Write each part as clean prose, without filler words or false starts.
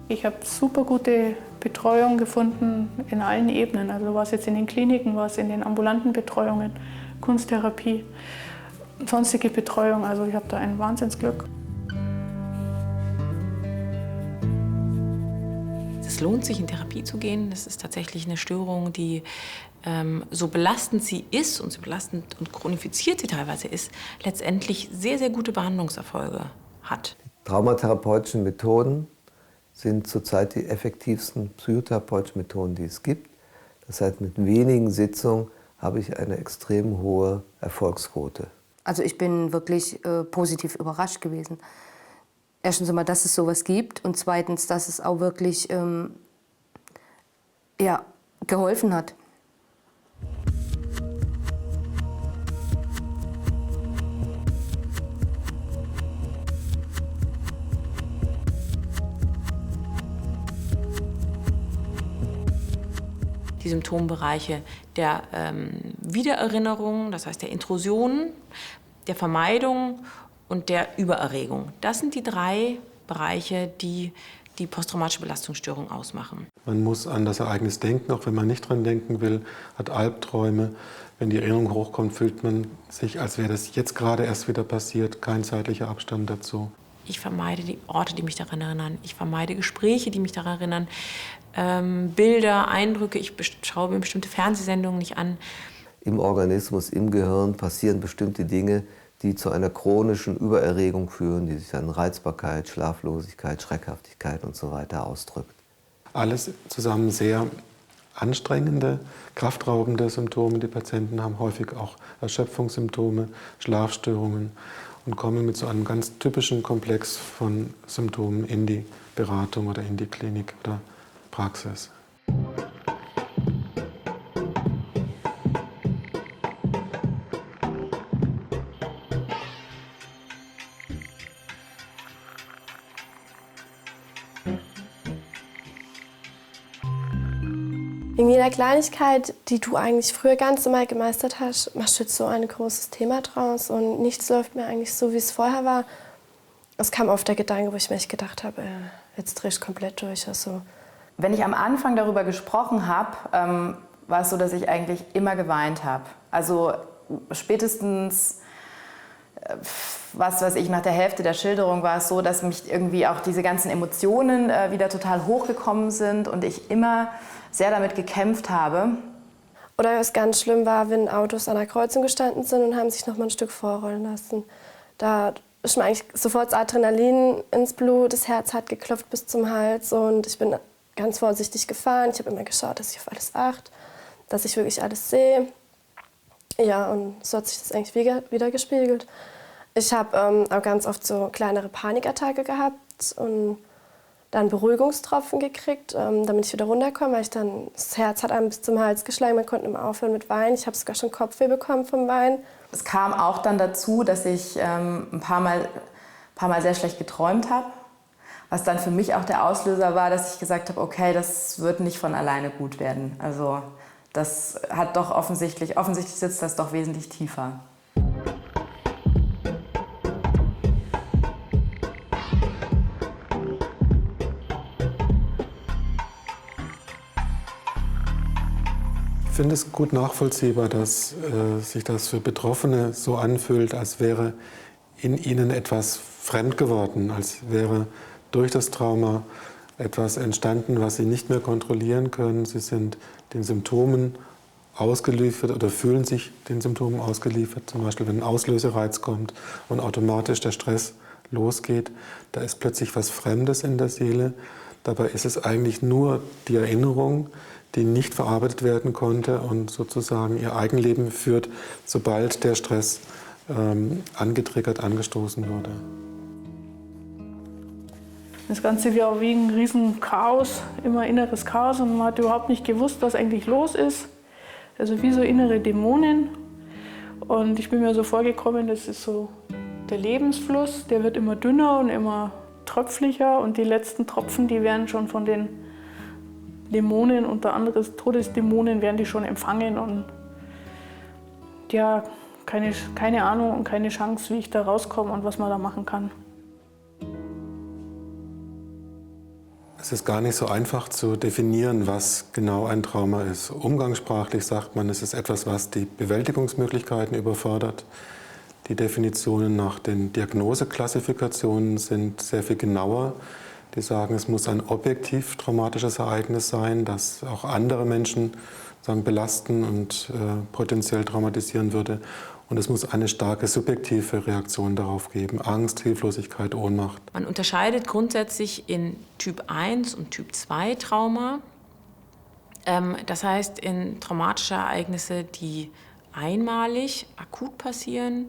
Ich habe super gute Betreuung gefunden in allen Ebenen. Also war es jetzt in den Kliniken, war es in den ambulanten Betreuungen, Kunsttherapie, sonstige Betreuung. Also ich habe da ein Wahnsinnsglück. Es lohnt sich, in Therapie zu gehen. Das ist tatsächlich eine Störung, die, so belastend sie ist und so belastend und chronifiziert sie teilweise ist, letztendlich sehr, sehr gute Behandlungserfolge hat. Traumatherapeutischen Methoden sind zurzeit die effektivsten psychotherapeutischen Methoden, die es gibt. Das heißt, mit wenigen Sitzungen habe ich eine extrem hohe Erfolgsquote. Also ich bin wirklich positiv überrascht gewesen. Erstens einmal, dass es sowas gibt und zweitens, dass es auch wirklich geholfen hat. Die Symptombereiche der Wiedererinnerung, das heißt der Intrusion, der Vermeidung und der Übererregung. Das sind die 3 Bereiche, die die posttraumatische Belastungsstörung ausmachen. Man muss an das Ereignis denken, auch wenn man nicht dran denken will, hat Albträume. Wenn die Erinnerung hochkommt, fühlt man sich, als wäre das jetzt gerade erst wieder passiert, kein zeitlicher Abstand dazu. Ich vermeide die Orte, die mich daran erinnern. Ich vermeide Gespräche, die mich daran erinnern. Bilder, Eindrücke. Ich schaue mir bestimmte Fernsehsendungen nicht an. Im Organismus, im Gehirn passieren bestimmte Dinge, die zu einer chronischen Übererregung führen, die sich dann Reizbarkeit, Schlaflosigkeit, Schreckhaftigkeit und so weiter ausdrückt. Alles zusammen sehr anstrengende, kraftraubende Symptome. Die Patienten haben häufig auch Erschöpfungssymptome, Schlafstörungen und kommen mit so einem ganz typischen Komplex von Symptomen in die Beratung oder in die Klinik oder Praxis. Wegen jeder Kleinigkeit, die du eigentlich früher ganz normal gemeistert hast, machst du jetzt so ein großes Thema draus und nichts läuft mehr eigentlich so, wie es vorher war. Es kam oft der Gedanke, wo ich mir echt gedacht habe, jetzt dreh ich komplett durch. Also. Wenn ich am Anfang darüber gesprochen habe, war es so, dass ich eigentlich immer geweint habe. Also spätestens, was weiß ich, nach der Hälfte der Schilderung war es so, dass mich irgendwie auch diese ganzen Emotionen wieder total hochgekommen sind und ich immer sehr damit gekämpft habe. Oder was ganz schlimm war, wenn Autos an der Kreuzung gestanden sind und haben sich noch mal ein Stück vorrollen lassen. Da ist mir eigentlich sofort das Adrenalin ins Blut, das Herz hat geklopft bis zum Hals und ich bin ganz vorsichtig gefahren. Ich habe immer geschaut, dass ich auf alles achte, dass ich wirklich alles sehe. Ja, und so hat sich das eigentlich wieder gespiegelt. Ich habe auch ganz oft so kleinere Panikattacke gehabt und dann Beruhigungstropfen gekriegt, damit ich wieder runterkomme, weil das Herz hat einem bis zum Hals geschlagen, man konnte nicht mehr aufhören mit Weinen. Ich habe sogar schon Kopfweh bekommen vom Weinen. Es kam auch dann dazu, dass ich ein paar Mal sehr schlecht geträumt habe, was dann für mich auch der Auslöser war, dass ich gesagt habe, okay, das wird nicht von alleine gut werden. Also das hat doch offensichtlich sitzt das doch wesentlich tiefer. Ich finde es gut nachvollziehbar, dass sich das für Betroffene so anfühlt, als wäre in ihnen etwas fremd geworden, als wäre durch das Trauma etwas entstanden, was sie nicht mehr kontrollieren können. Sie sind den Symptomen ausgeliefert oder fühlen sich den Symptomen ausgeliefert. Zum Beispiel, wenn ein Auslösereiz kommt und automatisch der Stress losgeht, da ist plötzlich was Fremdes in der Seele. Dabei ist es eigentlich nur die Erinnerung, die nicht verarbeitet werden konnte und sozusagen ihr Eigenleben führt, sobald der Stress angetriggert, angestoßen wurde. Das Ganze war wie ein riesen Chaos, immer inneres Chaos und man hat überhaupt nicht gewusst, was eigentlich los ist. Also wie so innere Dämonen. Und ich bin mir so vorgekommen, das ist so der Lebensfluss, der wird immer dünner und immer tröpflicher und die letzten Tropfen, die werden schon von den Dämonen, unter anderem Todesdämonen, werden die schon empfangen und ja, keine Ahnung und keine Chance, wie ich da rauskomme und was man da machen kann. Es ist gar nicht so einfach zu definieren, was genau ein Trauma ist. Umgangssprachlich sagt man, es ist etwas, was die Bewältigungsmöglichkeiten überfordert. Die Definitionen nach den Diagnoseklassifikationen sind sehr viel genauer. Die sagen, es muss ein objektiv traumatisches Ereignis sein, das auch andere Menschen belasten und potenziell traumatisieren würde. Und es muss eine starke subjektive Reaktion darauf geben. Angst, Hilflosigkeit, Ohnmacht. Man unterscheidet grundsätzlich in Typ 1 und Typ 2 Trauma. Das heißt, in traumatische Ereignisse, die einmalig, akut passieren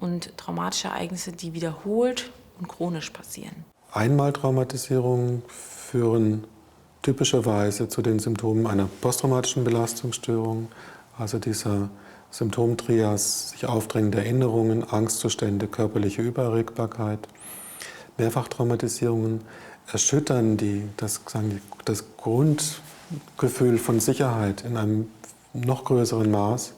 und traumatische Ereignisse, die wiederholt und chronisch passieren. Einmaltraumatisierungen führen typischerweise zu den Symptomen einer posttraumatischen Belastungsstörung, also dieser Symptomtrias, sich aufdrängende Erinnerungen, Angstzustände, körperliche Übererregbarkeit. Mehrfachtraumatisierungen erschüttern das Grundgefühl von Sicherheit in einem noch größeren Maß.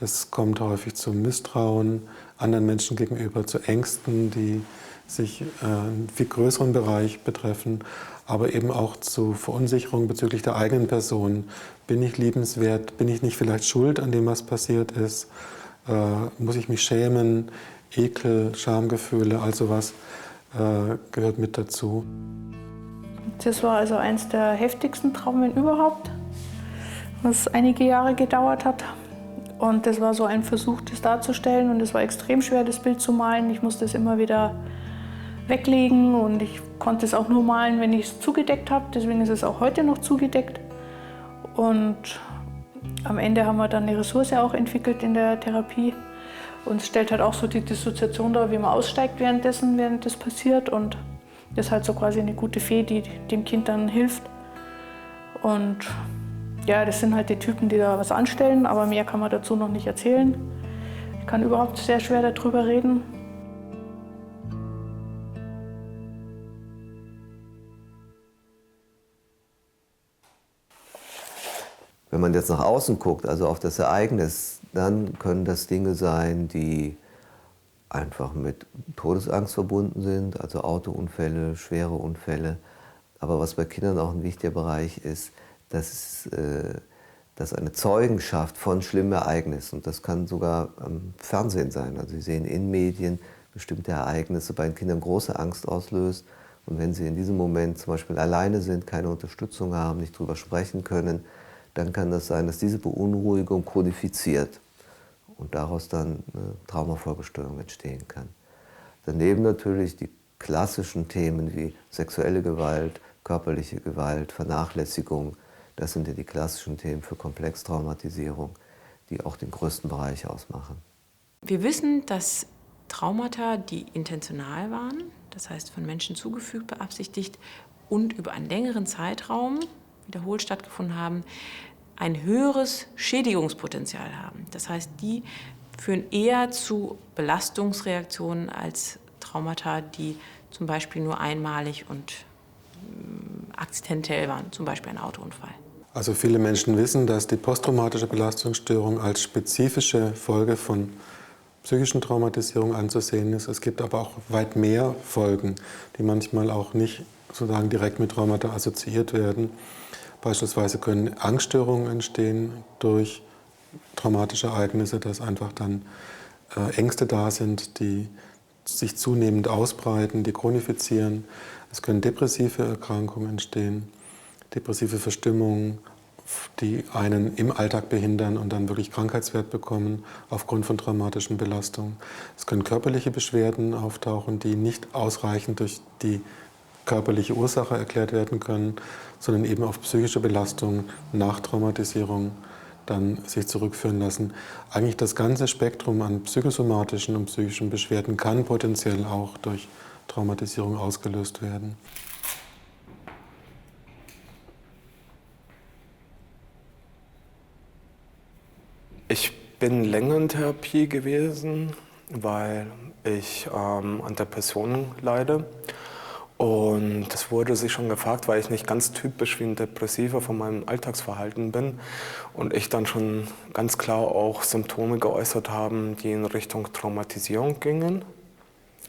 Es kommt häufig zu Misstrauen anderen Menschen gegenüber, zu Ängsten, die sich einen viel größeren Bereich betreffen, aber eben auch zu Verunsicherung bezüglich der eigenen Person. Bin ich liebenswert? Bin ich nicht vielleicht schuld an dem, was passiert ist? Muss ich mich schämen? Ekel, Schamgefühle, all sowas gehört mit dazu. Das war also eines der heftigsten Traumen überhaupt, was einige Jahre gedauert hat. Und das war so ein Versuch, das darzustellen. Und es war extrem schwer, das Bild zu malen. Ich musste es immer wieder weglegen und ich konnte es auch nur malen, wenn ich es zugedeckt habe. Deswegen ist es auch heute noch zugedeckt. Und am Ende haben wir dann eine Ressource auch entwickelt in der Therapie. Und es stellt halt auch so die Dissoziation dar, wie man aussteigt während das passiert. Und das ist halt so quasi eine gute Fee, die dem Kind dann hilft. Und ja, das sind halt die Typen, die da was anstellen, aber mehr kann man dazu noch nicht erzählen. Ich kann überhaupt sehr schwer darüber reden. Wenn man jetzt nach außen guckt, also auf das Ereignis, dann können das Dinge sein, die einfach mit Todesangst verbunden sind, also Autounfälle, schwere Unfälle. Aber was bei Kindern auch ein wichtiger Bereich ist, dass eine Zeugenschaft von schlimmen Ereignissen, und das kann sogar am Fernsehen sein, also Sie sehen in Medien bestimmte Ereignisse, bei den Kindern große Angst auslöst. Und wenn sie in diesem Moment zum Beispiel alleine sind, keine Unterstützung haben, nicht drüber sprechen können, dann kann das sein, dass diese Beunruhigung kodifiziert und daraus dann eine Traumafolgestörung entstehen kann. Daneben natürlich die klassischen Themen wie sexuelle Gewalt, körperliche Gewalt, Vernachlässigung. Das sind ja die klassischen Themen für Komplextraumatisierung, die auch den größten Bereich ausmachen. Wir wissen, dass Traumata, die intentional waren, das heißt von Menschen zugefügt, beabsichtigt und über einen längeren Zeitraum wiederholt stattgefunden haben, ein höheres Schädigungspotenzial haben. Das heißt, die führen eher zu Belastungsreaktionen als Traumata, die zum Beispiel nur einmalig und akzidentell waren, zum Beispiel ein Autounfall. Also viele Menschen wissen, dass die posttraumatische Belastungsstörung als spezifische Folge von psychischen Traumatisierungen anzusehen ist. Es gibt aber auch weit mehr Folgen, die manchmal auch nicht sozusagen direkt mit Traumata assoziiert werden. Beispielsweise können Angststörungen entstehen durch traumatische Ereignisse, dass einfach dann Ängste da sind, die sich zunehmend ausbreiten, die chronifizieren. Es können depressive Erkrankungen entstehen, depressive Verstimmungen, die einen im Alltag behindern und dann wirklich Krankheitswert bekommen aufgrund von traumatischen Belastungen. Es können körperliche Beschwerden auftauchen, die nicht ausreichend durch die körperliche Ursache erklärt werden können, sondern eben auf psychische Belastungen nach Traumatisierung dann sich zurückführen lassen. Eigentlich das ganze Spektrum an psychosomatischen und psychischen Beschwerden kann potenziell auch durch Traumatisierung ausgelöst werden. Ich bin länger in Therapie gewesen, weil ich an Depressionen leide. Und es wurde sich schon gefragt, weil ich nicht ganz typisch wie ein Depressiver von meinem Alltagsverhalten bin und ich dann schon ganz klar auch Symptome geäußert haben, die in Richtung Traumatisierung gingen.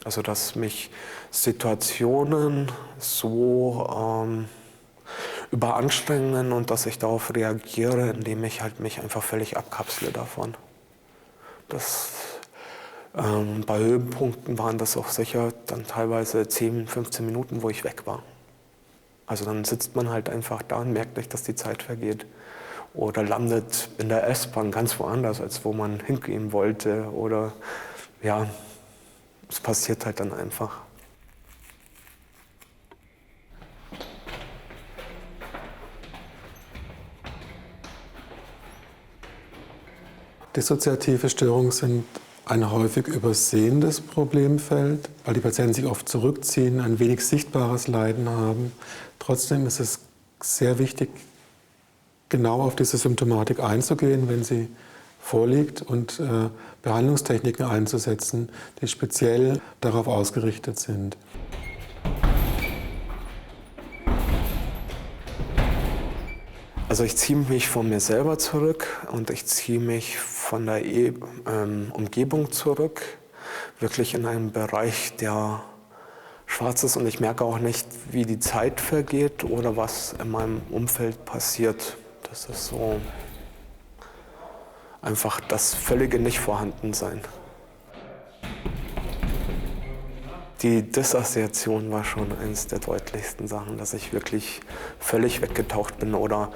Also dass mich Situationen so überanstrengen und dass ich darauf reagiere, indem ich halt mich einfach völlig abkapsle davon. Bei Höhepunkten waren das auch sicher dann teilweise 10, 15 Minuten, wo ich weg war. Also dann sitzt man halt einfach da und merkt nicht, dass die Zeit vergeht. Oder landet in der S-Bahn ganz woanders, als wo man hingehen wollte. Oder ja, es passiert halt dann einfach. Dissoziative Störungen sind ein häufig übersehendes Problemfeld, weil die Patienten sich oft zurückziehen, ein wenig sichtbares Leiden haben. Trotzdem ist es sehr wichtig, genau auf diese Symptomatik einzugehen, wenn sie vorliegt, und Behandlungstechniken einzusetzen, die speziell darauf ausgerichtet sind. Also ich ziehe mich von mir selber zurück und ich ziehe mich von der Umgebung zurück, wirklich in einen Bereich, der schwarz ist, und ich merke auch nicht, wie die Zeit vergeht oder was in meinem Umfeld passiert. Das ist so einfach das völlige Nicht-Vorhandensein. Die Dissoziation war schon eines der deutlichsten Sachen, dass ich wirklich völlig weggetaucht bin. Oder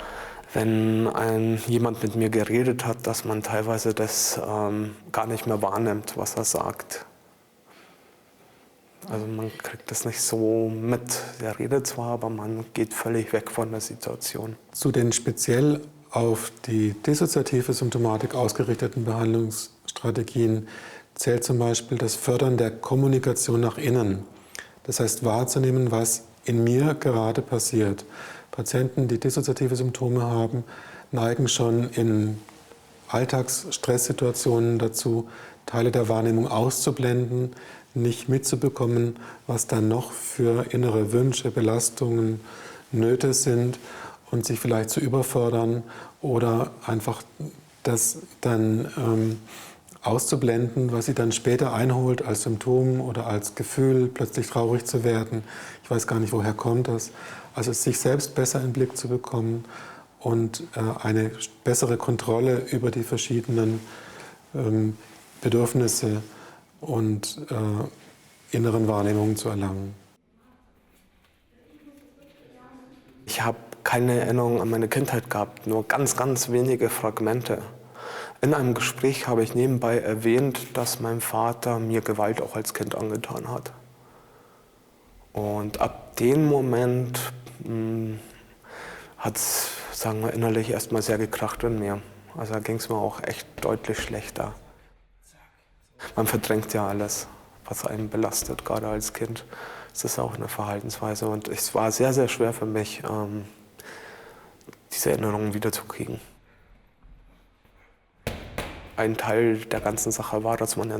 wenn jemand mit mir geredet hat, dass man teilweise das gar nicht mehr wahrnimmt, was er sagt. Also man kriegt das nicht so mit. Der redet zwar, aber man geht völlig weg von der Situation. Zu den speziell auf die dissoziative Symptomatik ausgerichteten Behandlungsstrategien zählt zum Beispiel das Fördern der Kommunikation nach innen. Das heißt, wahrzunehmen, was in mir gerade passiert. Patienten, die dissoziative Symptome haben, neigen schon in Alltagsstresssituationen dazu, Teile der Wahrnehmung auszublenden, nicht mitzubekommen, was dann noch für innere Wünsche, Belastungen, Nöte sind, und sich vielleicht zu überfordern oder einfach das dann auszublenden, was sie dann später einholt als Symptom oder als Gefühl, plötzlich traurig zu werden. Ich weiß gar nicht, woher kommt das. Also sich selbst besser in den Blick zu bekommen und eine bessere Kontrolle über die verschiedenen Bedürfnisse und inneren Wahrnehmungen zu erlangen. Ich habe keine Erinnerung an meine Kindheit gehabt, nur ganz, ganz wenige Fragmente. In einem Gespräch habe ich nebenbei erwähnt, dass mein Vater mir Gewalt auch als Kind angetan hat. Und ab dem Moment hat es, sagen wir, innerlich erstmal sehr gekracht in mir. Also da ging es mir auch echt deutlich schlechter. Man verdrängt ja alles, was einen belastet, gerade als Kind. Das ist auch eine Verhaltensweise. Und es war sehr, sehr schwer für mich, diese Erinnerungen wiederzukriegen. Ein Teil der ganzen Sache war, dass man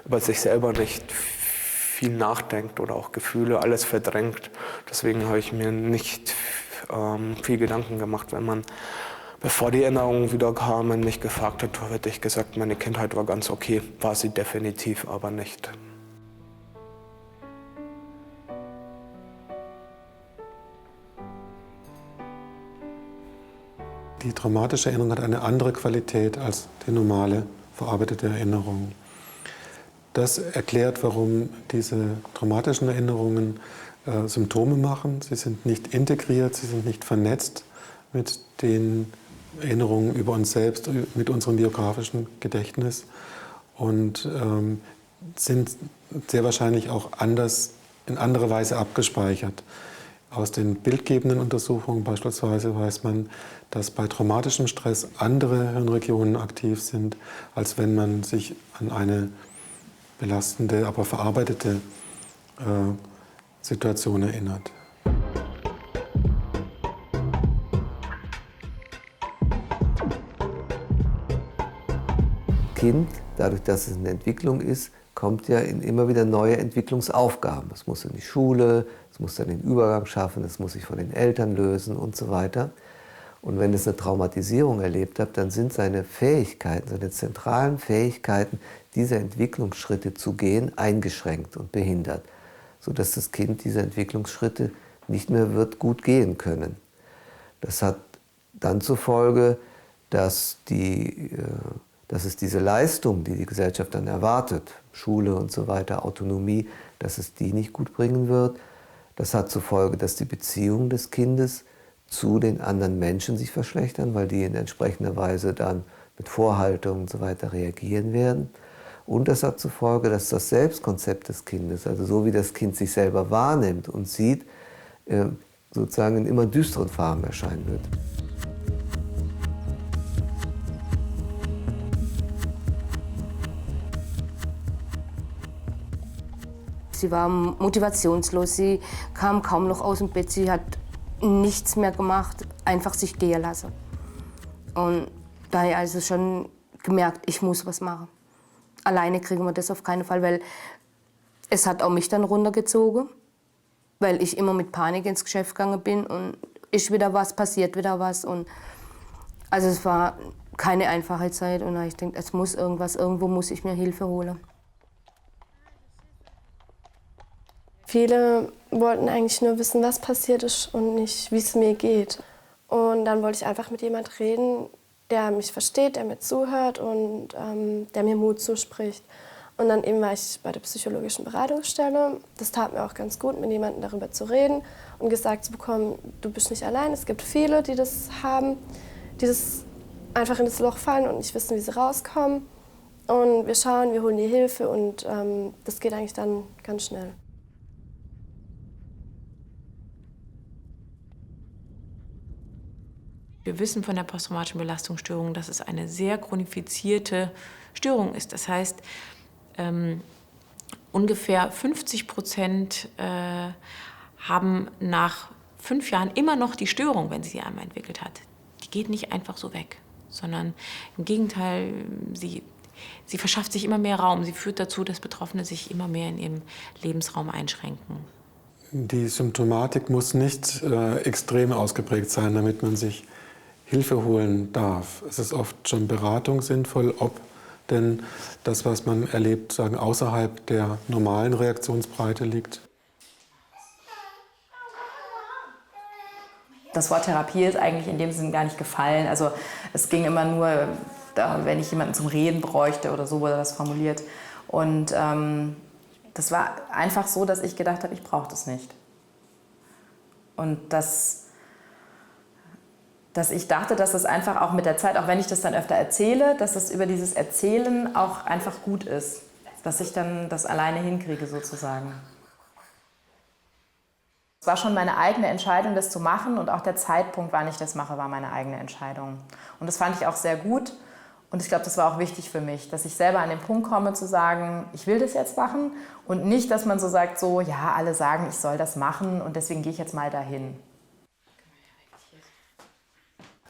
über sich selber nicht viel nachdenkt oder auch Gefühle, alles verdrängt. Deswegen habe ich mir nicht viel Gedanken gemacht, wenn man, bevor die Erinnerungen wieder kamen, mich gefragt hat, hätte ich gesagt, meine Kindheit war ganz okay. War sie definitiv, aber nicht. Die traumatische Erinnerung hat eine andere Qualität als die normale verarbeitete Erinnerung. Das erklärt, warum diese traumatischen Erinnerungen Symptome machen. Sie sind nicht integriert, sie sind nicht vernetzt mit den Erinnerungen über uns selbst, mit unserem biografischen Gedächtnis, und sind sehr wahrscheinlich auch in anderer Weise abgespeichert. Aus den bildgebenden Untersuchungen beispielsweise weiß man, dass bei traumatischem Stress andere Hirnregionen aktiv sind, als wenn man sich an eine belastende, aber verarbeitete Situation erinnert. Kind, dadurch, dass es in Entwicklung ist, kommt ja in immer wieder neue Entwicklungsaufgaben. Es muss in die Schule, es muss dann den Übergang schaffen, es muss sich von den Eltern lösen und so weiter. Und wenn es eine Traumatisierung erlebt hat, dann sind seine Fähigkeiten, seine zentralen Fähigkeiten, diese Entwicklungsschritte zu gehen, eingeschränkt und behindert, sodass das Kind diese Entwicklungsschritte nicht mehr wird gut gehen können. Das hat dann zur Folge, dass es diese Leistung, die die Gesellschaft dann erwartet, Schule und so weiter, Autonomie, dass es die nicht gut bringen wird. Das hat zur Folge, dass die Beziehungen des Kindes zu den anderen Menschen sich verschlechtern, weil die in entsprechender Weise dann mit Vorhaltungen und so weiter reagieren werden. Und das hat zur Folge, dass das Selbstkonzept des Kindes, also so wie das Kind sich selber wahrnimmt und sieht, sozusagen in immer düsteren Farben erscheinen wird. Sie war motivationslos, sie kam kaum noch aus dem Bett, sie hat nichts mehr gemacht, einfach sich gehen lassen. Und da habe ich also schon gemerkt, ich muss was machen. Alleine kriegen wir das auf keinen Fall, weil es hat auch mich dann runtergezogen, weil ich immer mit Panik ins Geschäft gegangen bin und ist wieder was, passiert wieder was. Und also es war keine einfache Zeit und ich denke, es muss irgendwas, irgendwo muss ich mir Hilfe holen. Viele wollten eigentlich nur wissen, was passiert ist und nicht, wie es mir geht. Und dann wollte ich einfach mit jemand reden, der mich versteht, der mir zuhört und der mir Mut zuspricht. Und dann eben war ich bei der psychologischen Beratungsstelle. Das tat mir auch ganz gut, mit jemandem darüber zu reden und gesagt zu bekommen, du bist nicht allein. Es gibt viele, die das haben, die das einfach in das Loch fallen und nicht wissen, wie sie rauskommen. Und wir schauen, wir holen die Hilfe und das geht eigentlich dann ganz schnell. Wir wissen von der posttraumatischen Belastungsstörung, dass es eine sehr chronifizierte Störung ist. Das heißt, ungefähr 50% haben nach 5 Jahren immer noch die Störung, wenn sie sie einmal entwickelt hat. Die geht nicht einfach so weg, sondern im Gegenteil, sie verschafft sich immer mehr Raum. Sie führt dazu, dass Betroffene sich immer mehr in ihrem Lebensraum einschränken. Die Symptomatik muss nicht extrem ausgeprägt sein, damit man sich Hilfe holen darf. Es ist oft schon Beratung sinnvoll, ob denn das, was man erlebt, sagen, außerhalb der normalen Reaktionsbreite liegt. Das Wort Therapie ist eigentlich in dem Sinn gar nicht gefallen. Also es ging immer nur, wenn ich jemanden zum Reden bräuchte oder so wurde das formuliert. Und das war einfach so, dass ich gedacht habe, ich brauche das nicht. Und dass ich dachte, dass das einfach auch mit der Zeit, auch wenn ich das dann öfter erzähle, dass das über dieses Erzählen auch einfach gut ist. Dass ich dann das alleine hinkriege sozusagen. Es war schon meine eigene Entscheidung, das zu machen und auch der Zeitpunkt, wann ich das mache, war meine eigene Entscheidung. Und das fand ich auch sehr gut und ich glaube, das war auch wichtig für mich, dass ich selber an den Punkt komme zu sagen, ich will das jetzt machen und nicht, dass man so sagt, so, ja, alle sagen, ich soll das machen und deswegen gehe ich jetzt mal dahin.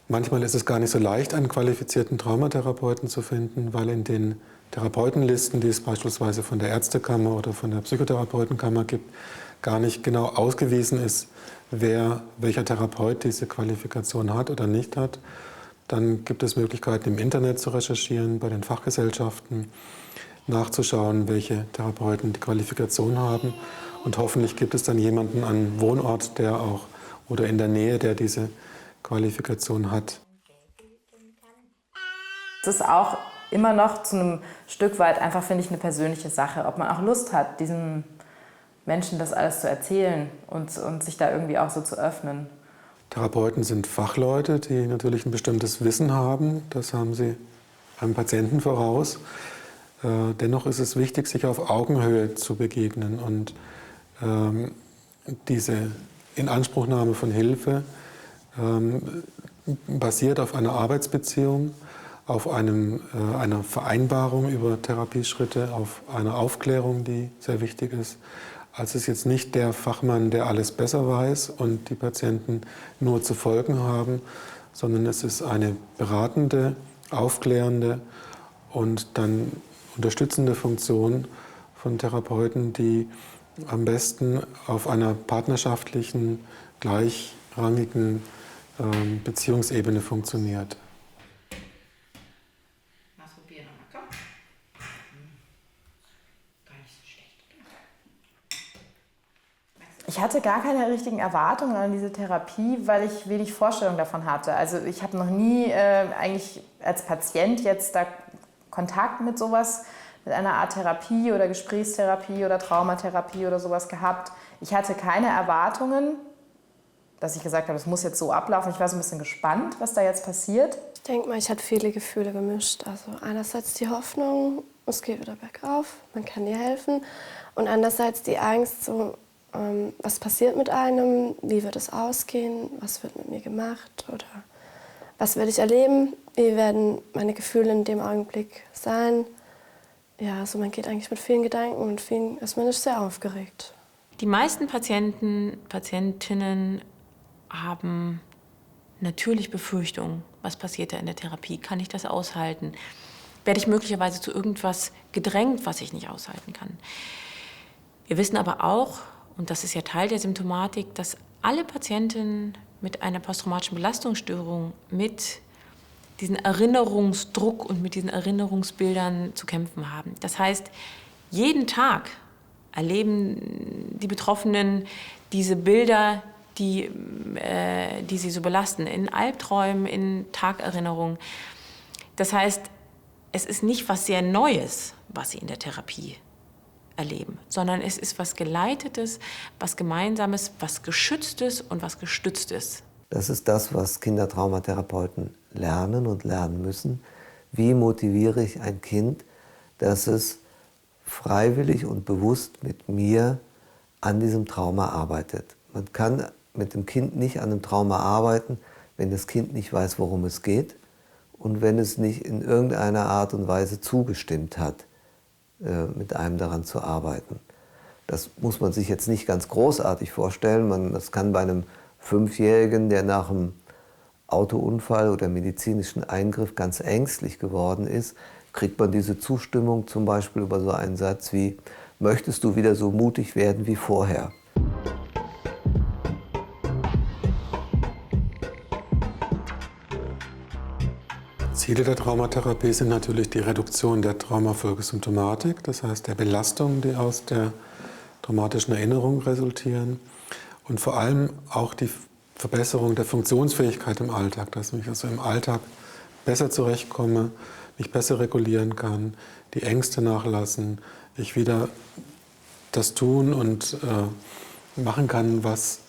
Manchmal ist es gar nicht so leicht, einen qualifizierten Traumatherapeuten zu finden, weil in den Therapeutenlisten, die es beispielsweise von der Ärztekammer oder von der Psychotherapeutenkammer gibt, gar nicht genau ausgewiesen ist, welcher Therapeut diese Qualifikation hat oder nicht hat. Dann gibt es Möglichkeiten, im Internet zu recherchieren, bei den Fachgesellschaften nachzuschauen, welche Therapeuten die Qualifikation haben. Und hoffentlich gibt es dann jemanden an Wohnort, der auch oder in der Nähe, der diese Qualifikation hat. Es ist auch immer noch zu einem Stück weit einfach, finde ich, eine persönliche Sache, ob man auch Lust hat, diesem Menschen das alles zu erzählen und sich da irgendwie auch so zu öffnen. Therapeuten sind Fachleute, die natürlich ein bestimmtes Wissen haben. Das haben sie einem Patienten voraus. Dennoch ist es wichtig, sich auf Augenhöhe zu begegnen und diese Inanspruchnahme von Hilfe basiert auf einer Arbeitsbeziehung, auf einer Vereinbarung über Therapieschritte, auf einer Aufklärung, die sehr wichtig ist. Also es ist jetzt nicht der Fachmann, der alles besser weiß und die Patienten nur zu folgen haben, sondern es ist eine beratende, aufklärende und dann unterstützende Funktion von Therapeuten, die am besten auf einer partnerschaftlichen, gleichrangigen Beziehungsebene funktioniert. Ich hatte gar keine richtigen Erwartungen an diese Therapie, weil ich wenig Vorstellung davon hatte. Also ich habe noch nie eigentlich als Patient jetzt da Kontakt mit sowas, mit einer Art Therapie oder Gesprächstherapie oder Traumatherapie oder sowas gehabt. Ich hatte keine Erwartungen, dass ich gesagt habe, es muss jetzt so ablaufen. Ich war so ein bisschen gespannt, was da jetzt passiert. Ich denke mal, ich hatte viele Gefühle gemischt. Also einerseits die Hoffnung, es geht wieder bergauf, man kann ihr helfen. Und andererseits die Angst, so, was passiert mit einem, wie wird es ausgehen, was wird mit mir gemacht oder was werde ich erleben, wie werden meine Gefühle in dem Augenblick sein. Ja, also man geht eigentlich mit vielen Gedanken und ist man nicht sehr aufgeregt. Die meisten Patientinnen haben natürlich Befürchtungen. Was passiert da in der Therapie? Kann ich das aushalten? Werde ich möglicherweise zu irgendwas gedrängt, was ich nicht aushalten kann? Wir wissen aber auch, und das ist ja Teil der Symptomatik, dass alle Patientinnen mit einer posttraumatischen Belastungsstörung mit diesen Erinnerungsdruck und mit diesen Erinnerungsbildern zu kämpfen haben. Das heißt, jeden Tag erleben die Betroffenen diese Bilder, die sie so belasten, in Albträumen, in Tagerinnerungen. Das heißt, es ist nicht was sehr Neues, was sie in der Therapie erleben, sondern es ist was Geleitetes, was Gemeinsames, was Geschütztes und was Gestütztes. Das ist das, was Kindertraumatherapeuten lernen und lernen müssen. Wie motiviere ich ein Kind, dass es freiwillig und bewusst mit mir an diesem Trauma arbeitet. Man kann mit dem Kind nicht an einem Trauma arbeiten, wenn das Kind nicht weiß, worum es geht und wenn es nicht in irgendeiner Art und Weise zugestimmt hat, mit einem daran zu arbeiten. Das muss man sich jetzt nicht ganz großartig vorstellen. Das kann bei einem 5-Jährigen, der nach einem Autounfall oder medizinischen Eingriff ganz ängstlich geworden ist, kriegt man diese Zustimmung zum Beispiel über so einen Satz wie: Möchtest du wieder so mutig werden wie vorher? Ziele der Traumatherapie sind natürlich die Reduktion der Traumafolgesymptomatik, das heißt der Belastungen, die aus der traumatischen Erinnerung resultieren, und vor allem auch die Verbesserung der Funktionsfähigkeit im Alltag, dass ich also im Alltag besser zurechtkomme, mich besser regulieren kann, die Ängste nachlassen, ich wieder das tun und machen kann, was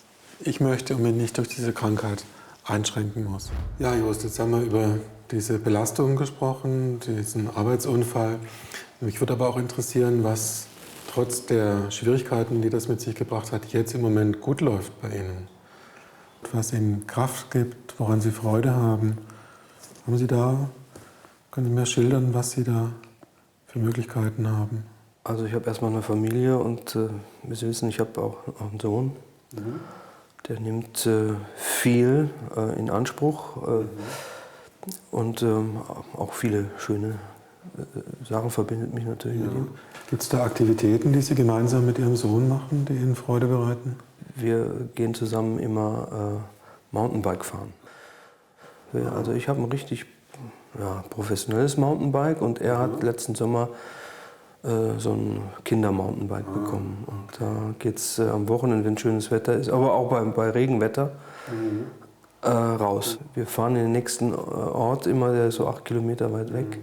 ich möchte und mich nicht durch diese Krankheit einschränken muss. Ja, Jost, jetzt haben wir über diese Belastung gesprochen, diesen Arbeitsunfall. Mich würde aber auch interessieren, was trotz der Schwierigkeiten, die das mit sich gebracht hat, jetzt im Moment gut läuft bei Ihnen. Was Ihnen Kraft gibt, woran Sie Freude haben. Haben Sie da, können Sie mir schildern, was Sie da für Möglichkeiten haben? Also ich habe erstmal eine Familie und wie Sie wissen, ich habe auch einen Sohn. Der nimmt viel in Anspruch und auch viele schöne Sachen verbindet mich natürlich mit ihm. Gibt es da Aktivitäten, die Sie gemeinsam mit Ihrem Sohn machen, die Ihnen Freude bereiten? Wir gehen zusammen immer Mountainbike fahren. Also ich habe ein richtig professionelles Mountainbike und er hat letzten Sommer so ein Kinder-Mountainbike bekommen. Und da geht es am Wochenende, wenn schönes Wetter ist, aber auch bei Regenwetter, raus. Wir fahren in den nächsten Ort immer, der ist so 8 Kilometer weit weg.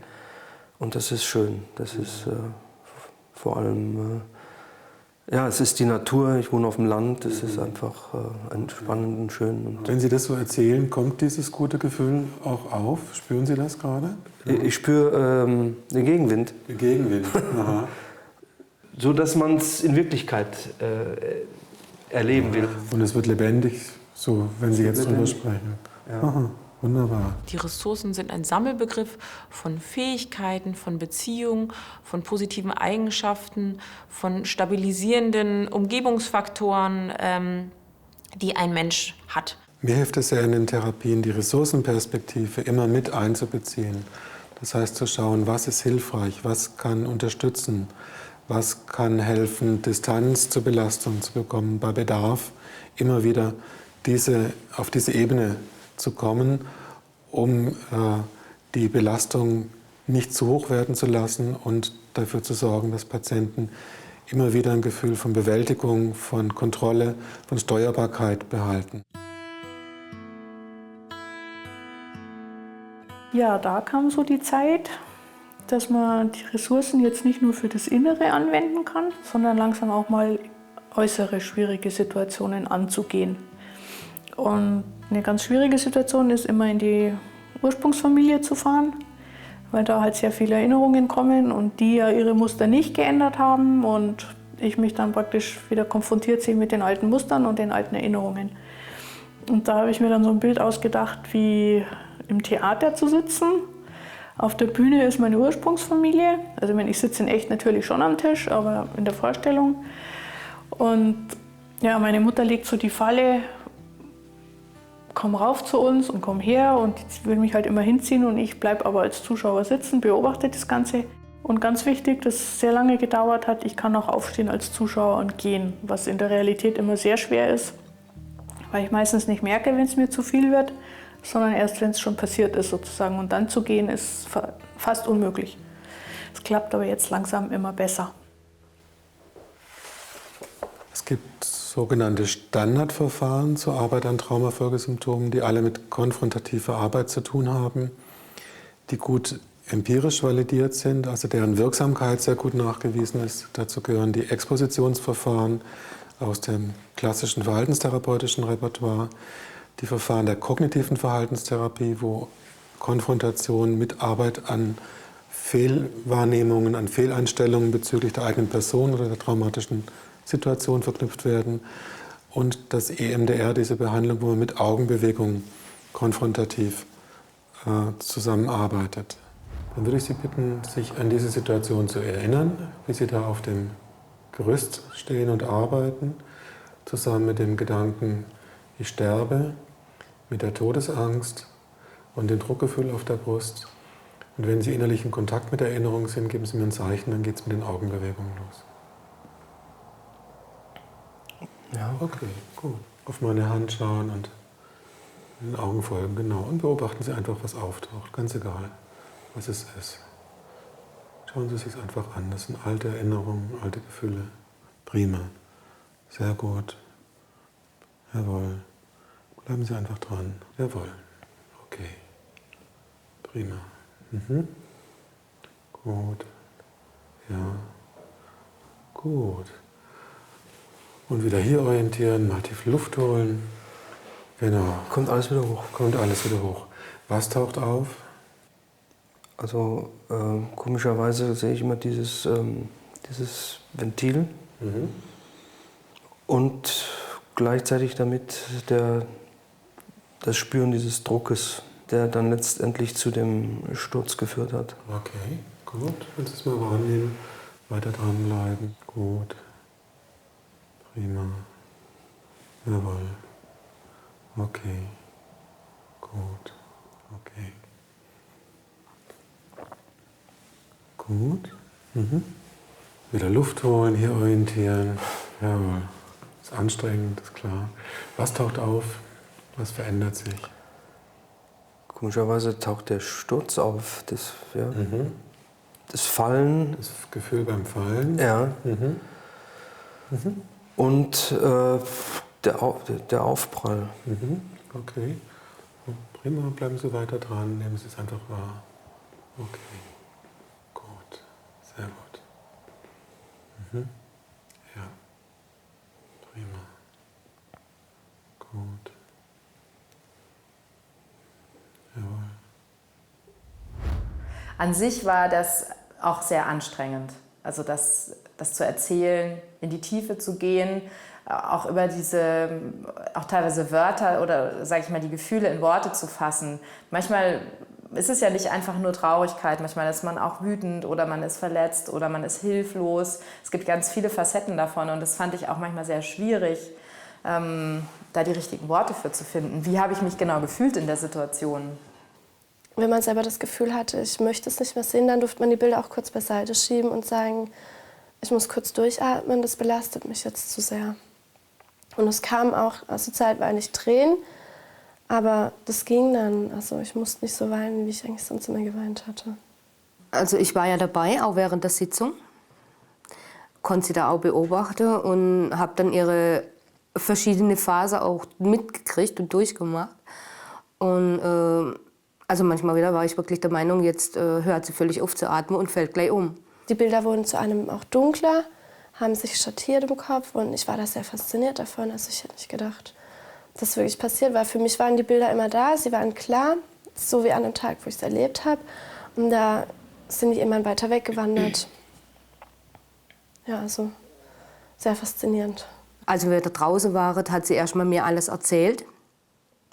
Und das ist schön. Das ist vor allem, es ist die Natur, ich wohne auf dem Land, es ist einfach entspannend und schön. Und wenn Sie das so erzählen, kommt dieses gute Gefühl auch auf? Spüren Sie das gerade? Ich spüre den Gegenwind. Den Gegenwind, aha. So, dass man es in Wirklichkeit erleben will. Und es wird lebendig, so, wenn Sie jetzt drüber sprechen. Ja. Aha, wunderbar. Die Ressourcen sind ein Sammelbegriff von Fähigkeiten, von Beziehungen, von positiven Eigenschaften, von stabilisierenden Umgebungsfaktoren, die ein Mensch hat. Mir hilft es sehr in den Therapien, die Ressourcenperspektive immer mit einzubeziehen. Das heißt zu schauen, was ist hilfreich, was kann unterstützen, was kann helfen, Distanz zur Belastung zu bekommen, bei Bedarf immer wieder auf diese Ebene zu kommen, um die Belastung nicht zu hoch werden zu lassen und dafür zu sorgen, dass Patienten immer wieder ein Gefühl von Bewältigung, von Kontrolle, von Steuerbarkeit behalten. Ja, da kam so die Zeit, dass man die Ressourcen jetzt nicht nur für das Innere anwenden kann, sondern langsam auch mal äußere schwierige Situationen anzugehen. Und eine ganz schwierige Situation ist immer in die Ursprungsfamilie zu fahren, weil da halt sehr viele Erinnerungen kommen und die ja ihre Muster nicht geändert haben und ich mich dann praktisch wieder konfrontiert sehe mit den alten Mustern und den alten Erinnerungen. Und da habe ich mir dann so ein Bild ausgedacht, wie im Theater zu sitzen. Auf der Bühne ist meine Ursprungsfamilie, also ich sitze in echt natürlich schon am Tisch, aber in der Vorstellung. Und ja, meine Mutter legt so die Falle, komm rauf zu uns und komm her, und ich will mich halt immer hinziehen und ich bleibe aber als Zuschauer sitzen, beobachte das Ganze. Und ganz wichtig, das sehr lange gedauert hat, ich kann auch aufstehen als Zuschauer und gehen, was in der Realität immer sehr schwer ist, weil ich meistens nicht merke, wenn es mir zu viel wird, sondern erst, wenn es schon passiert ist sozusagen. Und dann zu gehen, ist fast unmöglich. Es klappt aber jetzt langsam immer besser. Es gibt sogenannte Standardverfahren zur Arbeit an Traumafolgesymptomen, die alle mit konfrontativer Arbeit zu tun haben, die gut empirisch validiert sind, also deren Wirksamkeit sehr gut nachgewiesen ist. Dazu gehören die Expositionsverfahren aus dem klassischen verhaltenstherapeutischen Repertoire, die Verfahren der kognitiven Verhaltenstherapie, wo Konfrontation mit Arbeit an Fehlwahrnehmungen, an Fehleinstellungen bezüglich der eigenen Person oder der traumatischen Situation verknüpft werden, und das EMDR, diese Behandlung, wo man mit Augenbewegungen konfrontativ zusammenarbeitet. Dann würde ich Sie bitten, sich an diese Situation zu erinnern, wie Sie da auf dem Gerüst stehen und arbeiten, zusammen mit dem Gedanken, ich sterbe, mit der Todesangst und dem Druckgefühl auf der Brust. Und wenn Sie innerlich in Kontakt mit der Erinnerung sind, geben Sie mir ein Zeichen, dann geht es mit den Augenbewegungen los. Ja, okay, gut. Auf meine Hand schauen und den Augen folgen, genau. Und beobachten Sie einfach, was auftaucht, ganz egal, was es ist. Schauen Sie es sich einfach an, das sind alte Erinnerungen, alte Gefühle. Prima, sehr gut. Jawohl. Bleiben Sie einfach dran. Jawohl. Okay. Prima. Gut. Ja. Gut. Und wieder hier orientieren, mal tief Luft holen. Genau. Kommt alles wieder hoch. Kommt alles wieder hoch. Was taucht auf? Also komischerweise sehe ich immer dieses Ventil und gleichzeitig damit das Spüren dieses Druckes, der dann letztendlich zu dem Sturz geführt hat. Okay, gut. Wenn Sie es mal wahrnehmen, weiter dranbleiben. Gut. Prima. Jawohl. Okay. Gut. Okay. Gut. Wieder Luft holen, hier orientieren. Jawohl. Ist anstrengend, ist klar. Was taucht auf? Was verändert sich? Komischerweise taucht der Sturz auf, das Fallen. Das Gefühl beim Fallen? Ja. Und der Aufprall. Okay. Prima, bleiben Sie weiter dran, nehmen Sie es einfach wahr. Okay. Gut. Sehr gut. Ja. Prima. Gut. Jawohl. An sich war das auch sehr anstrengend. Also das zu erzählen, in die Tiefe zu gehen, auch über auch teilweise Wörter oder, sage ich mal, die Gefühle in Worte zu fassen. Manchmal ist es ja nicht einfach nur Traurigkeit, manchmal ist man auch wütend oder man ist verletzt oder man ist hilflos. Es gibt ganz viele Facetten davon und das fand ich auch manchmal sehr schwierig, da die richtigen Worte für zu finden. Wie habe ich mich genau gefühlt in der Situation? Wenn man selber das Gefühl hatte, ich möchte es nicht mehr sehen, dann durfte man die Bilder auch kurz beiseite schieben und sagen, ich muss kurz durchatmen, das belastet mich jetzt zu sehr. Und es kam auch, also zeitweilig Tränen, aber das ging dann. Also ich musste nicht so weinen, wie ich eigentlich sonst immer geweint hatte. Also ich war ja dabei, auch während der Sitzung. konnte sie da auch beobachten und habe dann ihre verschiedene Phasen auch mitgekriegt und durchgemacht. Und also manchmal wieder war ich wirklich der Meinung, jetzt hört sie völlig auf zu atmen und fällt gleich um. Die Bilder wurden zu einem auch dunkler, haben sich schattiert im Kopf und ich war da sehr fasziniert davon. Also ich hätte nicht gedacht, dass das wirklich passiert war. Für mich waren die Bilder immer da, sie waren klar, so wie an dem Tag, wo ich es erlebt habe. Und da sind die immer weiter weggewandert. Ja, also sehr faszinierend. Als wir da draußen waren, hat sie erst mal mir alles erzählt,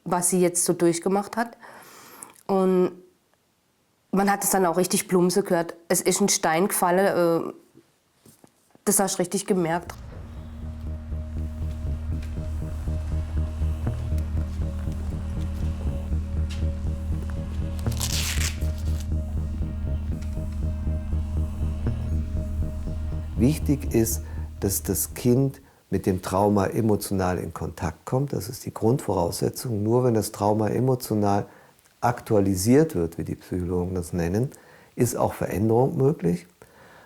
was sie jetzt so durchgemacht hat. Und man hat es dann auch richtig plumse gehört. Es ist ein Stein gefallen, das hast du richtig gemerkt. Wichtig ist, dass das Kind mit dem Trauma emotional in Kontakt kommt. Das ist die Grundvoraussetzung. Nur wenn das Trauma emotional aktualisiert wird, wie die Psychologen das nennen, ist auch Veränderung möglich.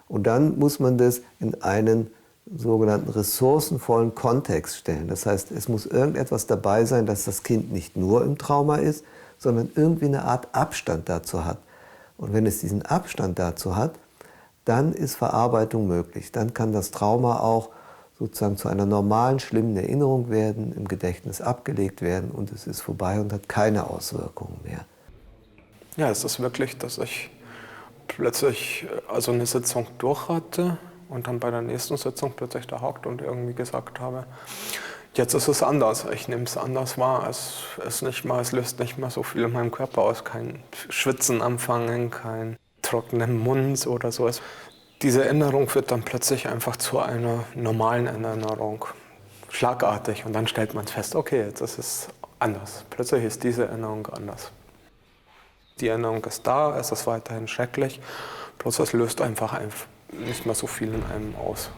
Und dann muss man das in einen sogenannten ressourcenvollen Kontext stellen. Das heißt, es muss irgendetwas dabei sein, dass das Kind nicht nur im Trauma ist, sondern irgendwie eine Art Abstand dazu hat. Und wenn es diesen Abstand dazu hat, dann ist Verarbeitung möglich. Dann kann das Trauma auch sozusagen zu einer normalen, schlimmen Erinnerung werden, im Gedächtnis abgelegt werden und es ist vorbei und hat keine Auswirkungen mehr. Ja, es ist wirklich, dass ich plötzlich also eine Sitzung durch hatte und dann bei der nächsten Sitzung plötzlich da hockt und irgendwie gesagt habe, jetzt ist es anders, ich nehme es anders wahr, es löst nicht mehr so viel in meinem Körper aus, kein Schwitzen anfangen, kein trockenen Mund oder so. Diese Erinnerung wird dann plötzlich einfach zu einer normalen Erinnerung, schlagartig. Und dann stellt man fest, okay, jetzt ist es anders. Plötzlich ist diese Erinnerung anders. Die Erinnerung ist da, es ist weiterhin schrecklich, bloß es löst einfach nicht mehr so viel in einem aus.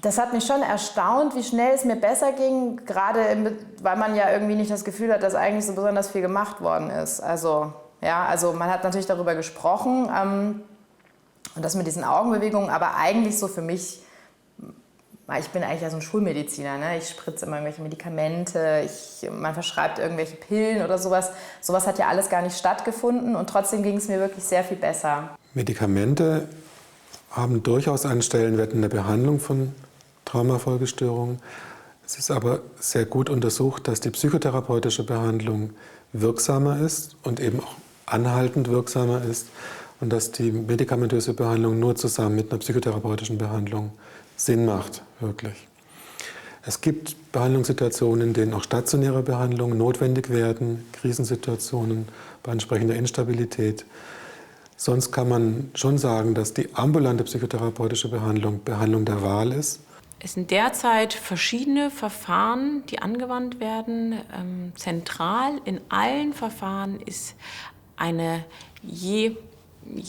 Das hat mich schon erstaunt, wie schnell es mir besser ging, gerade weil man ja irgendwie nicht das Gefühl hat, dass eigentlich so besonders viel gemacht worden ist. Also man hat natürlich darüber gesprochen und das mit diesen Augenbewegungen, aber eigentlich so für mich, ich bin eigentlich ja so ein Schulmediziner, ne? Ich spritze immer irgendwelche Medikamente, man verschreibt irgendwelche Pillen oder sowas. Sowas hat ja alles gar nicht stattgefunden und trotzdem ging es mir wirklich sehr viel besser. Medikamente haben durchaus einen Stellenwert in der Behandlung von Traumafolgestörungen. Es ist aber sehr gut untersucht, dass die psychotherapeutische Behandlung wirksamer ist und eben auch anhaltend wirksamer ist und dass die medikamentöse Behandlung nur zusammen mit einer psychotherapeutischen Behandlung Sinn macht, wirklich. Es gibt Behandlungssituationen, in denen auch stationäre Behandlungen notwendig werden, Krisensituationen bei entsprechender Instabilität. Sonst kann man schon sagen, dass die ambulante psychotherapeutische Behandlung Behandlung der Wahl ist. Es sind derzeit verschiedene Verfahren, die angewandt werden. Zentral in allen Verfahren ist eine je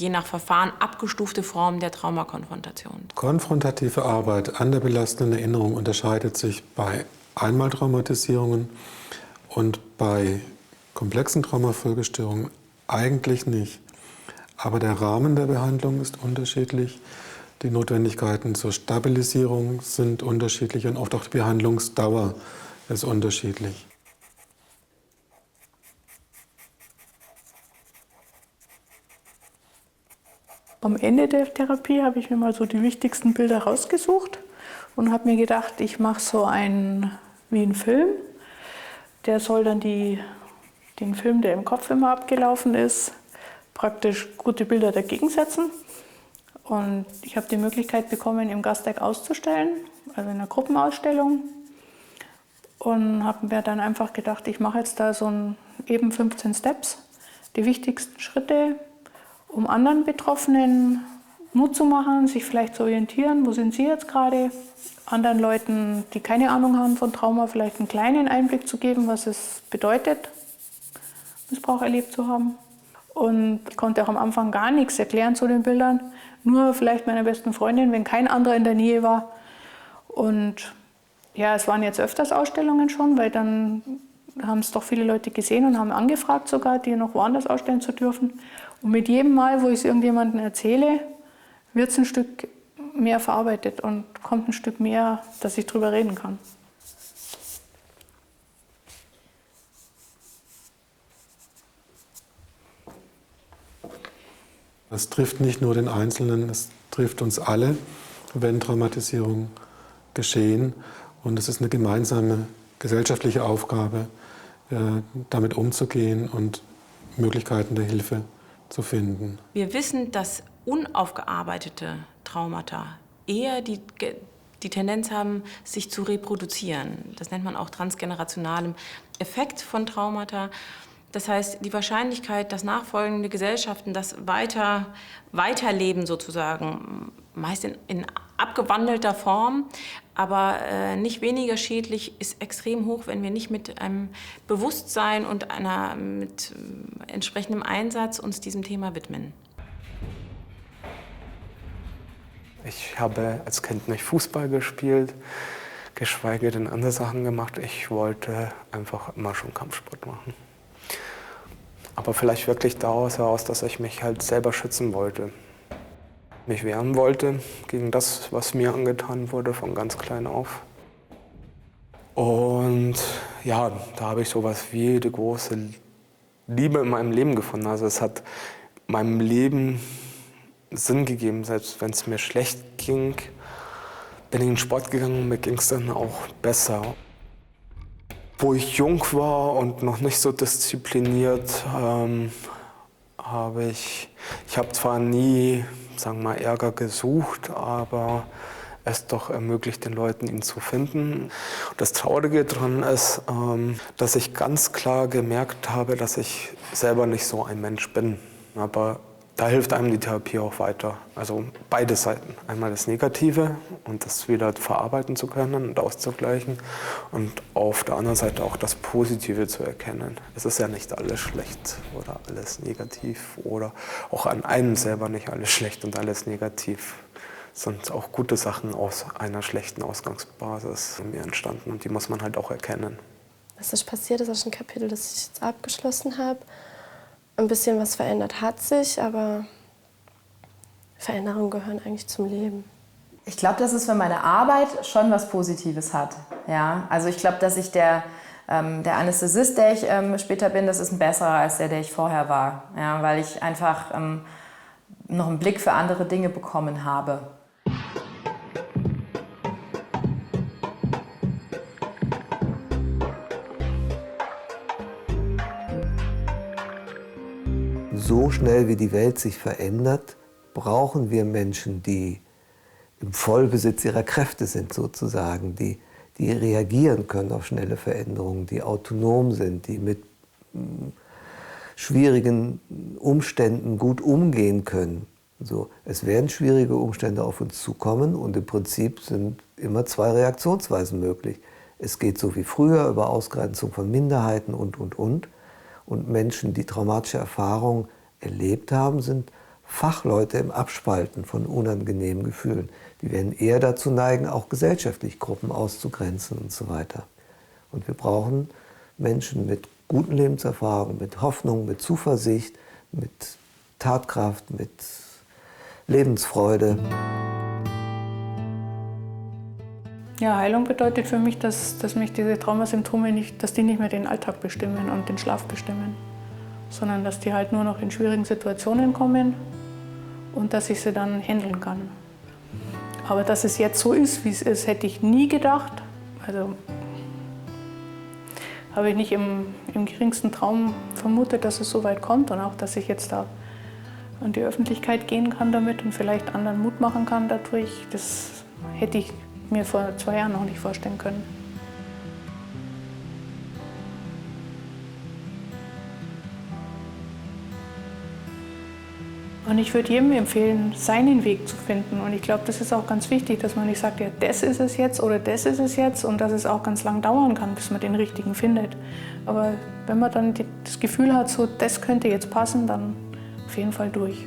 nach Verfahren abgestufte Form der Traumakonfrontation. Konfrontative Arbeit an der belastenden Erinnerung unterscheidet sich bei Einmaltraumatisierungen und bei komplexen Traumafolgestörungen eigentlich nicht. Aber der Rahmen der Behandlung ist unterschiedlich. Die Notwendigkeiten zur Stabilisierung sind unterschiedlich und oft auch die Behandlungsdauer ist unterschiedlich. Am Ende der Therapie habe ich mir mal so die wichtigsten Bilder rausgesucht und habe mir gedacht, ich mache so einen Film. Der soll dann den Film, der im Kopf immer abgelaufen ist, praktisch gute Bilder dagegen setzen. Und ich habe die Möglichkeit bekommen, im Gasteig auszustellen, also in einer Gruppenausstellung. Und habe mir dann einfach gedacht, ich mache jetzt da eben 15 Steps, die wichtigsten Schritte, um anderen Betroffenen Mut zu machen, sich vielleicht zu orientieren, wo sind sie jetzt gerade, anderen Leuten, die keine Ahnung haben von Trauma, vielleicht einen kleinen Einblick zu geben, was es bedeutet, Missbrauch erlebt zu haben. Und ich konnte auch am Anfang gar nichts erklären zu den Bildern, nur vielleicht meiner besten Freundin, wenn kein anderer in der Nähe war. Und ja, es waren jetzt öfters Ausstellungen schon, weil dann haben es doch viele Leute gesehen und haben angefragt sogar, die noch woanders ausstellen zu dürfen. Und mit jedem Mal, wo ich es irgendjemandem erzähle, wird es ein Stück mehr verarbeitet und kommt ein Stück mehr, dass ich drüber reden kann. Das trifft nicht nur den Einzelnen, es trifft uns alle, wenn Traumatisierungen geschehen. Und es ist eine gemeinsame gesellschaftliche Aufgabe, damit umzugehen und Möglichkeiten der Hilfe zu finden. Wir wissen, dass unaufgearbeitete Traumata eher die Tendenz haben, sich zu reproduzieren. Das nennt man auch transgenerationalem Effekt von Traumata. Das heißt, die Wahrscheinlichkeit, dass nachfolgende Gesellschaften das weiterleben sozusagen, meist in abgewandelter Form, aber nicht weniger schädlich, ist extrem hoch, wenn wir nicht mit einem Bewusstsein und mit entsprechendem Einsatz uns diesem Thema widmen. Ich habe als Kind nicht Fußball gespielt, geschweige denn andere Sachen gemacht. Ich wollte einfach immer schon Kampfsport machen. Aber vielleicht wirklich daraus heraus, dass ich mich halt selber schützen wollte. Mich wehren wollte gegen das, was mir angetan wurde, von ganz klein auf. Und ja, da habe ich sowas wie die große Liebe in meinem Leben gefunden. Also es hat meinem Leben Sinn gegeben, selbst wenn es mir schlecht ging, bin ich in den Sport gegangen und mir ging es dann auch besser. Wo ich jung war und noch nicht so diszipliniert, habe ich habe zwar nie, sagen wir mal, Ärger gesucht, aber es doch ermöglicht, den Leuten ihn zu finden. Das Traurige daran ist, dass ich ganz klar gemerkt habe, dass ich selber nicht so ein Mensch bin. Aber da hilft einem die Therapie auch weiter. Also beide Seiten. Einmal das Negative und das wieder verarbeiten zu können und auszugleichen. Und auf der anderen Seite auch das Positive zu erkennen. Es ist ja nicht alles schlecht oder alles negativ. Oder auch an einem selber nicht alles schlecht und alles negativ. Es sind auch gute Sachen aus einer schlechten Ausgangsbasis in mir entstanden. Und die muss man halt auch erkennen. Was ist passiert, ist auch ein Kapitel, das ich jetzt abgeschlossen habe. Ein bisschen was verändert hat sich, aber Veränderungen gehören eigentlich zum Leben. Ich glaube, dass es für meine Arbeit schon was Positives hat. Ja? Also ich glaube, dass ich der Anästhesist, der ich später bin, das ist ein besserer als der ich vorher war. Ja? Weil ich einfach noch einen Blick für andere Dinge bekommen habe. So schnell wie die Welt sich verändert, brauchen wir Menschen, die im Vollbesitz ihrer Kräfte sind sozusagen, die reagieren können auf schnelle Veränderungen, die autonom sind, die mit schwierigen Umständen gut umgehen können. So, es werden schwierige Umstände auf uns zukommen und im Prinzip sind immer zwei Reaktionsweisen möglich. Es geht so wie früher über Ausgrenzung von Minderheiten und. Und Menschen, die traumatische Erfahrungen erlebt haben, sind Fachleute im Abspalten von unangenehmen Gefühlen. Die werden eher dazu neigen, auch gesellschaftlich Gruppen auszugrenzen und so weiter. Und wir brauchen Menschen mit guten Lebenserfahrungen, mit Hoffnung, mit Zuversicht, mit Tatkraft, mit Lebensfreude. Ja, Heilung bedeutet für mich, dass mich diese Traumasymptome nicht mehr den Alltag bestimmen und den Schlaf bestimmen, sondern dass die halt nur noch in schwierigen Situationen kommen und dass ich sie dann handeln kann. Aber dass es jetzt so ist, wie es ist, hätte ich nie gedacht. Also habe ich nicht im geringsten Traum vermutet, dass es so weit kommt und auch, dass ich jetzt da an die Öffentlichkeit gehen kann damit und vielleicht anderen Mut machen kann dadurch. Das hätte ich mir vor 2 Jahren noch nicht vorstellen können. Und ich würde jedem empfehlen, seinen Weg zu finden. Und ich glaube, das ist auch ganz wichtig, dass man nicht sagt, ja, das ist es jetzt oder das ist es jetzt. Und dass es auch ganz lang dauern kann, bis man den richtigen findet. Aber wenn man dann das Gefühl hat, so, das könnte jetzt passen, dann auf jeden Fall durch.